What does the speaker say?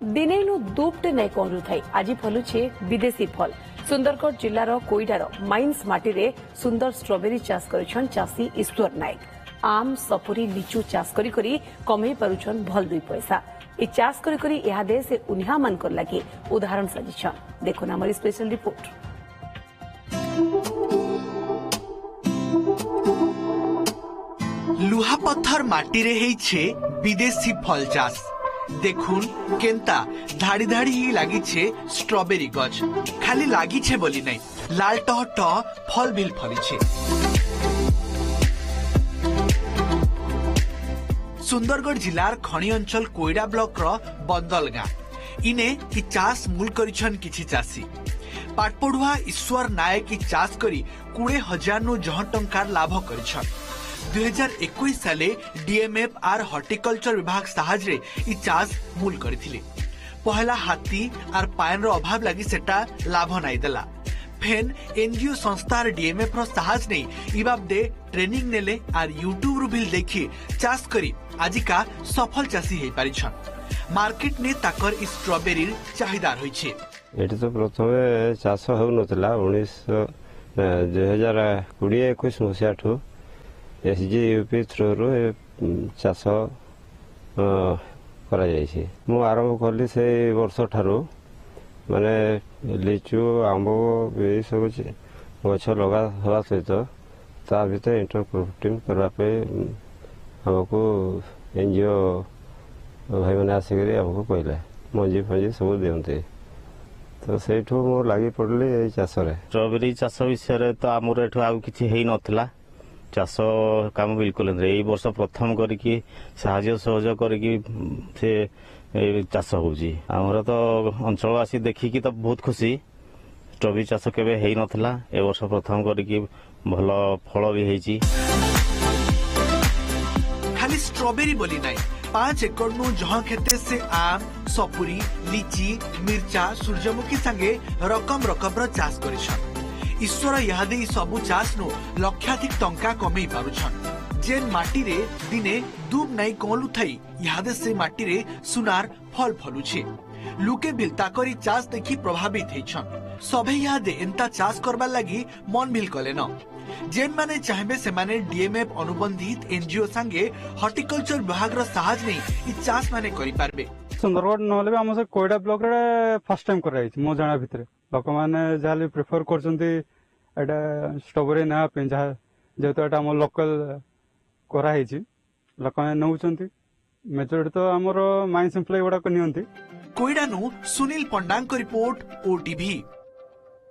दिनेनु दूपटे नहीं कहु थाई आज फलुछे विदेशी फल। सुंदरगढ़ जिलार कोईडार माइंस माटी रे सुंदर स्ट्रॉबेरी चाष करिछन चाषी ईश्वर नायक। आम सपुरी लिचु चाष करी करी कमे पारुछन भल 2 पैसा। ए चाष करी करी इहादे से उन्हा मानकर लागे उदाहरण साजिछन। देखो ना हमारी स्पेशल रिपोर्ट। लुहा पत्थर माटी रे हेइछे विदेशी फल चाष। देखुन केंता धाड़ी धाड़ी ही लागी छे स्ट्रॉबेरी गछ। खाली लागी छे बोली नहीं, लाल टह टह फल बिल फली छे। सुंदरगढ़ जिलार खणी अंचल कोईडा ब्लॉक रो बंदल गाँ इने की चाष मूल करिछन किछि चाषी। पाटपढ़ुआ ईश्वर नायक की चाष करी 20,000 नु जह टंकार लाभ करिछन। 2021 साले डीएमएफ आर हॉर्टिकल्चर विभाग साहाय्य इ चाष मूल करथिले। पहला हाथी आर पायन रो अभाव लगी सेटा लाभ नाई देला। फेन एनजीओ संस्था डीएमएफ रो साहाय्य नहीं इबाबदे ट्रेनिंग नेले आर यूट्यूब रु बिल देखि चाष करी आजिका सफल चाषी हेइ पारिछन। मार्केट ने ताकर इ स्ट्रॉबेरी चाहिदा रहिछे। एठी तो प्रथमे चाष हो नतला 2020-21 मसिया ठो एसजीयूपी थ्रू चाष करा जायछि। मु आरंभ कली से वर्ष ठारू माने लिचु आंबो ए सब गछ लगा हवा सहित ता भीतर इंटरक्रॉपिंग करबा पे हमको एनजीओ भाई मैंने आसिक हमको कहले मंजी फंजी सब दियंते तो सेठू मो लागी पड़ले चाष रे। स्ट्रॉबेरी चाष विषय तो आमर एठू आउ किछि हेइ नथिला। चाष काम बिल्कुल ए वर्ष प्रथम करके साहाय्य सहयोग करके से चाष होउची। हमर तो अंचलवासी देखिकी तो बहुत खुशी। स्ट्रॉबेरी चाष केबे हेइ नथिला, ए वर्ष प्रथम करके भल फल भी हेइची। खाली स्ट्रॉबेरी बोली नहीं, 5 एकड़ नु जह खेते से आम सपुरी लीची मिर्चा सूर्यमुखी संगे रकम रो चाष करिछन। ईश्वर यादे सबु चाष नु लक्षाधिक टंका कमई पारुछन। जेन माटी रे दिने दूब नहीं कोलु थई यादे से माटी रे सुनार फल फलुछे। लुके बिल ताकरी चाष देखि प्रभावित हेछन। सभे यादे एंता चाष करबा लागि मन बिल कले न। जेन माने चाहबे से माने डीएमएफ अनुबंधित एनजीओ संगे हॉर्टिकल्चर विभाग रो साहाय्य नहीं इ चाष माने करि पारबे। सुंदरगढ़ नले हम से कोईडा ब्लॉक रे फर्स्ट टाइम कर रही मो जाना भितरे लोक माने जाले प्रेफर करचंती एटा स्ट्रॉबेरी ना पे जेतो एटा हम लोकल करा हिची लोक माने नउचंती मेजॉरिटी तो हमरो माइंस एम्प्लॉय गुडा को नियंती। कोईडा नु सुनील पंडांग को रिपोर्ट ओटीवी।